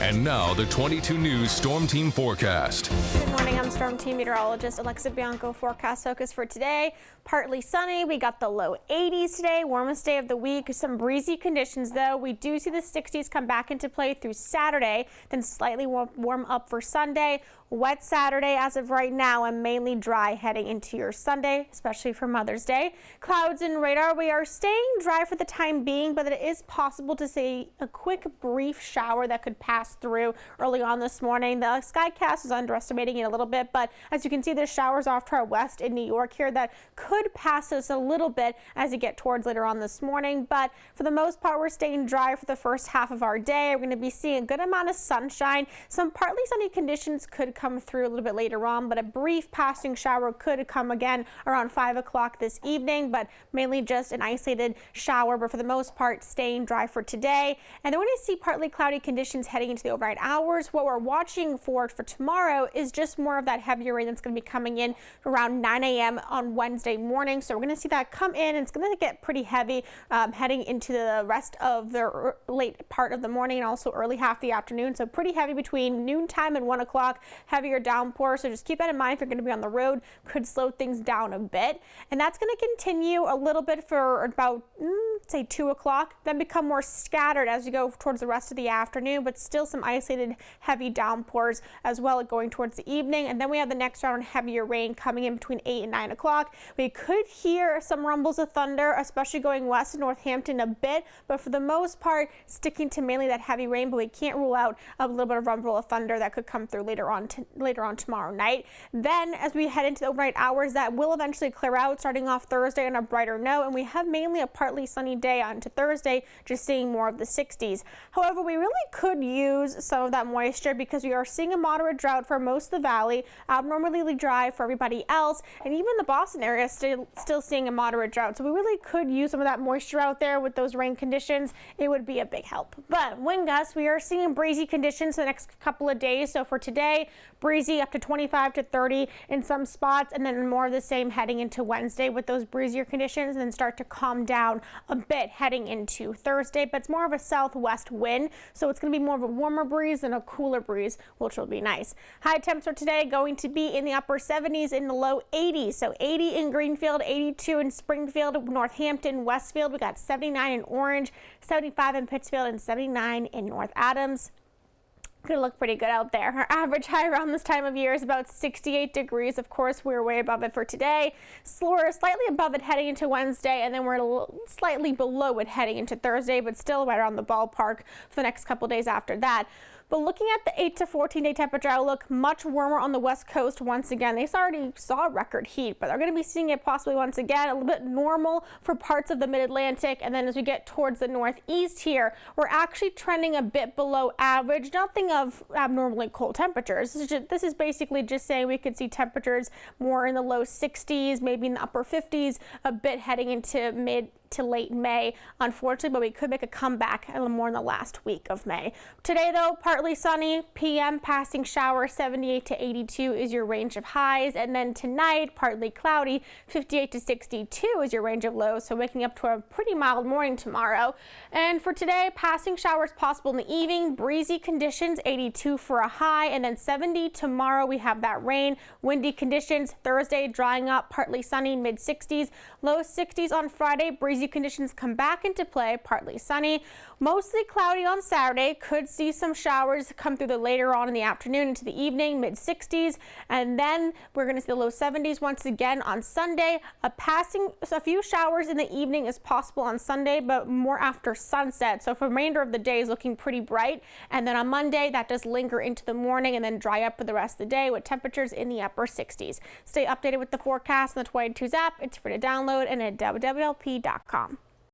And now the 22 News Storm Team forecast. Good morning, I'm Storm Team Meteorologist Alexa Bianco. Forecast focus for today, partly sunny. We got the low 80s today, warmest day of the week. Some breezy conditions though. We do see the 60s come back into play through Saturday, then slightly warm up for Sunday. Wet Saturday as of right now and mainly dry heading into your Sunday, especially for Mother's Day. Clouds and radar, we are staying dry for the time being, but it is possible to see a quick brief shower that could pass through early on this morning. The Skycast is underestimating it a little bit, but as you can see, there's showers off to our west in New York here that could pass us a little bit as you get towards later on this morning. But for the most part, we're staying dry for the first half of our day. We're going to be seeing a good amount of sunshine. Some partly sunny conditions could come through a little bit later on, but a brief passing shower could come again around 5 o'clock this evening, but mainly just an isolated shower, but for the most part staying dry for today. And then we're going to see partly cloudy conditions heading into the overnight hours. What we're watching for tomorrow is just more of that heavier rain that's going to be coming in around 9 a.m. on Wednesday morning. So we're going to see that come in, and it's going to get pretty heavy heading into the rest of the late part of the morning and also early half of the afternoon. So pretty heavy between noontime and 1 o'clock, heavier downpour. So just keep that in mind if you're going to be on the road. Could slow things down a bit, and that's going to continue a little bit for about say 2 o'clock, then become more scattered as you go towards the rest of the afternoon, but still some isolated heavy downpours as well going towards the evening. And then we have the next round of heavier rain coming in between 8 and 9 o'clock. We could hear some rumbles of thunder, especially going west of Northampton a bit, but for the most part sticking to mainly that heavy rain. But we can't rule out a little bit of rumble of thunder that could come through later on tomorrow night. Then as we head into the overnight hours, that will eventually clear out, starting off Thursday on a brighter note, and we have mainly a partly sunny day onto Thursday, just seeing more of the 60s. However, we really could use some of that moisture because we are seeing a moderate drought for most of the valley, abnormally dry for everybody else, and even the Boston area is still seeing a moderate drought. So we really could use some of that moisture out there with those rain conditions. It would be a big help. But wind gusts, we are seeing breezy conditions the next couple of days. So for today, breezy up to 25 to 30 in some spots, and then more of the same heading into Wednesday with those breezier conditions, and then start to calm down a bit heading into Thursday. But it's more of a southwest wind, so it's going to be more of a warmer breeze than a cooler breeze, which will be nice. High temps for today going to be in the upper 70s, in the low 80s. So 80 in Greenfield, 82 in Springfield, Northampton, Westfield. We got 79 in Orange, 75 in Pittsfield, and 79 in North Adams. Gonna look pretty good out there. Our average high around this time of year is about 68 degrees. Of course, we're way above it for today. We're slightly above it heading into Wednesday, and then we're slightly below it heading into Thursday, but still right around the ballpark for the next couple days after that. But looking at the 8 to 14-day temperature outlook, much warmer on the west coast once again. They already saw record heat, but they're going to be seeing it possibly once again, a little bit normal for parts of the mid-Atlantic. And then as we get towards the northeast here, we're actually trending a bit below average. Nothing of abnormally cold temperatures. This is basically just saying we could see temperatures more in the low 60s, maybe in the upper 50s, a bit heading into mid to late May, unfortunately, but we could make a comeback a little more in the last week of May. Today, though, partly sunny, PM passing shower, 78 to 82 is your range of highs, and then tonight, partly cloudy, 58 to 62 is your range of lows, so waking up to a pretty mild morning tomorrow. And for today, passing showers possible in the evening, breezy conditions, 82 for a high, and then 70 tomorrow. We have that rain, windy conditions. Thursday, drying up, partly sunny, mid 60s, low 60s on Friday, breezy conditions come back into play, partly sunny, mostly cloudy on Saturday. Could see some showers come through later on in the afternoon into the evening, mid 60s, and then we're going to see the low 70s once again on Sunday. A few showers in the evening is possible on Sunday, but more after sunset. So for the remainder of the day is looking pretty bright, and then on Monday that does linger into the morning and then dry up for the rest of the day with temperatures in the upper 60s. Stay updated with the forecast on the 22's app. It's free to download and at wwlp.com.